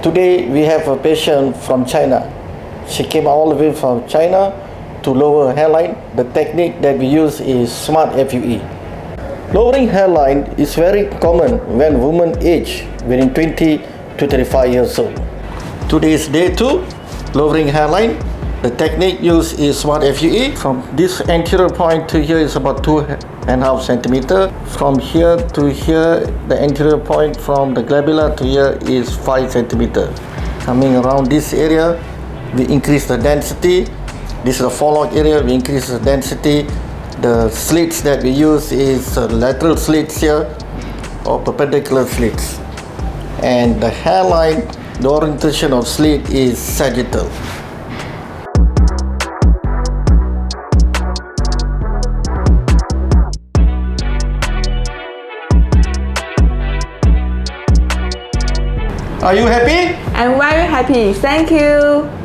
Today we have a patient from China. She came all the way from China to lower her hairline. The technique that we use is smart FUE. Lowering hairline is very common when women age within 20 to 35 years old. Today is day 2, lowering hairline. The technique used is smart FUE. From this anterior point to here is about 2.5 centimeter. From here to here, the anterior point from the glabella to here is 5 centimeter. Coming around this area, we increase the density. This is the forelock area, we increase the density. The slits that we use is lateral slits here or perpendicular slits. And the hairline, the orientation of slit is sagittal. Are you happy? I'm very happy. Thank you.